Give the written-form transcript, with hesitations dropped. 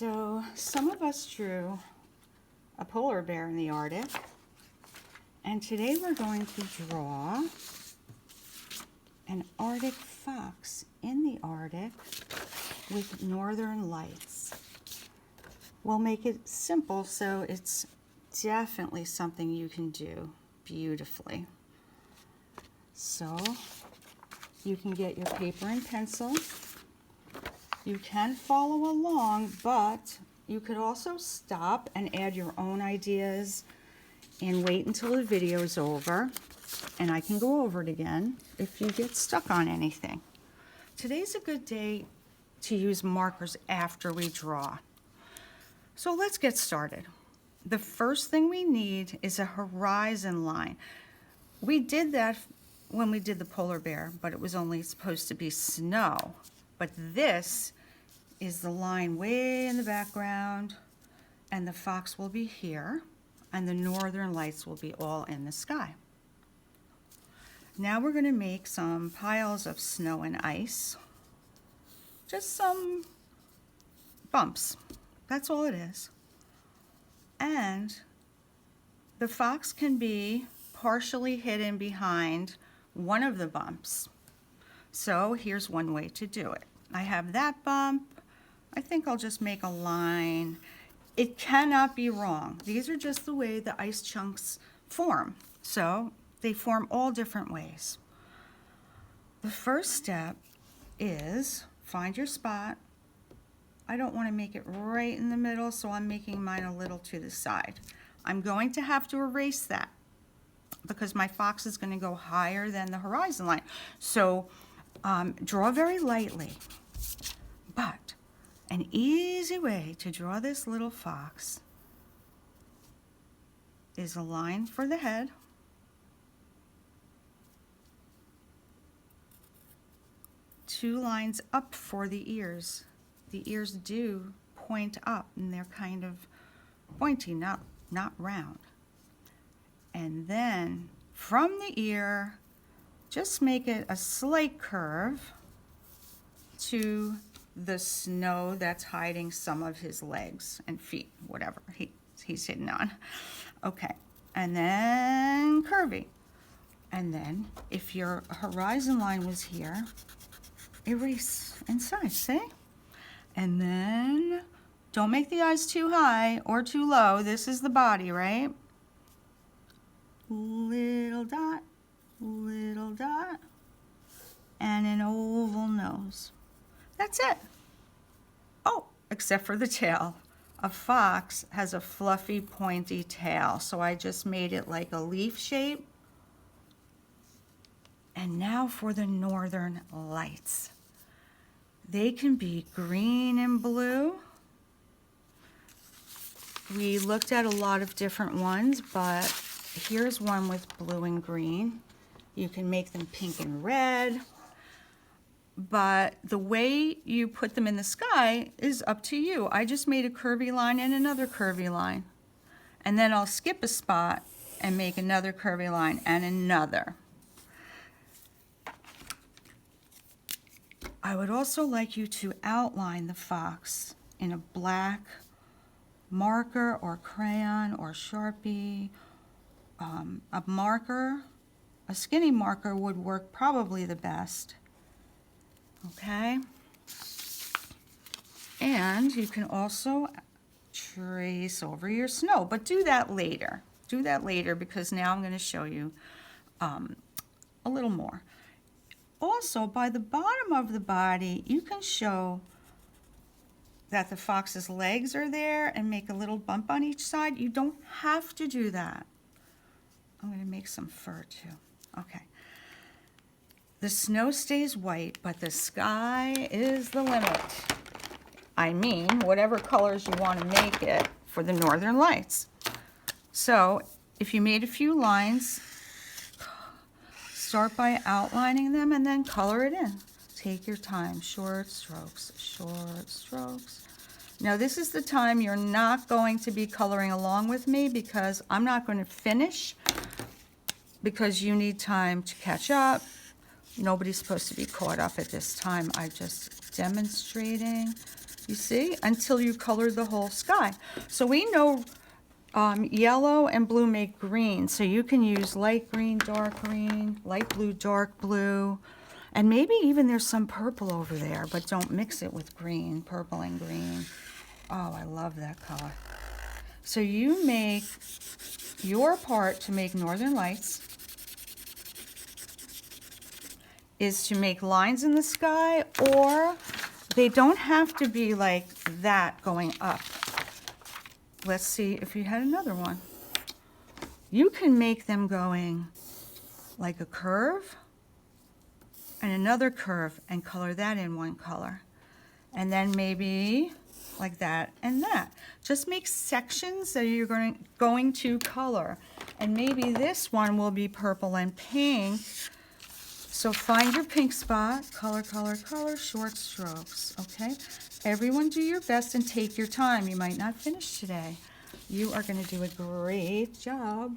So some of us drew a polar bear in the Arctic, and today we're going to draw an Arctic fox in the Arctic with northern lights. We'll make it simple so it's definitely something you can do beautifully. So you can get your paper and pencil. You can follow along, but you could also stop and add your own ideas and wait until the video is over, and I can go over it again if you get stuck on anything. Today's a good day to use markers after we draw. So let's get started. The first thing we need is a horizon line. We did that when we did the polar bear, but it was only supposed to be snow. But this is the line way in the background, and the fox will be here, and the northern lights will be all in the sky. Now we're going to make some piles of snow and ice. Just some bumps. That's all it is. And the fox can be partially hidden behind one of the bumps. So here's one way to do it. I have that bump. I think I'll just make a line. It cannot be wrong. These are just the way the ice chunks form. So they form all different ways. The first step is find your spot. I don't want to make it right in the middle, so I'm making mine a little to the side. I'm going to have to erase that because my fox is going to go higher than the horizon line. So draw very lightly. But an easy way to draw this little fox is a line for the head, two lines up for the ears. The ears do point up, and they're kind of pointy, not round. And then from the ear, just make it a slight curve to the snow that's hiding some of his legs and feet, whatever he's hidden on. Okay, and then curvy. And then if your horizon line was here, erase inside, see? And then don't make the eyes too high or too low. This is the body, right? Little dot, and an oval nose. That's it. Oh, except for the tail. A fox has a fluffy, pointy tail, so I just made it like a leaf shape. And now for the northern lights. They can be green and blue. We looked at a lot of different ones, but here's one with blue and green. You can make them pink and red. But the way you put them in the sky is up to you. I just made a curvy line and another curvy line. And then I'll skip a spot and make another curvy line and another. I would also like you to outline the fox in a black marker or crayon or Sharpie. A marker, a skinny marker would work probably the best. Okay, and you can also trace over your snow, but do that later. Do that later because now I'm going to show you a little more. Also, by the bottom of the body, you can show that the fox's legs are there and make a little bump on each side. You don't have to do that. I'm going to make some fur too. Okay. The snow stays white, but the sky is the limit. I mean, whatever colors you want to make it for the northern lights. So if you made a few lines, start by outlining them and then color it in. Take your time, short strokes, short strokes. Now this is the time you're not going to be coloring along with me because I'm not going to finish because you need time to catch up. Nobody's supposed to be caught up at this time. I'm just demonstrating You see? Until you color the whole sky. So we know yellow and blue make green. So you can use light green, light blue, dark blue. And maybe even there's some purple over there, but don't mix it with green, purple and green. Oh, I love that color. So you make your part to make Northern Lights is to make lines in the sky, or they don't have to be like that going up. Let's see if you had another one. You can make them going like a curve and another curve and color that in one color. And then maybe like that and that. Just make sections that you're going to color. And maybe this one will be purple and pink. So find your pink spot, color, color, color, short strokes, okay? Everyone do your best and take your time. You might not finish today. You are going to do a great job.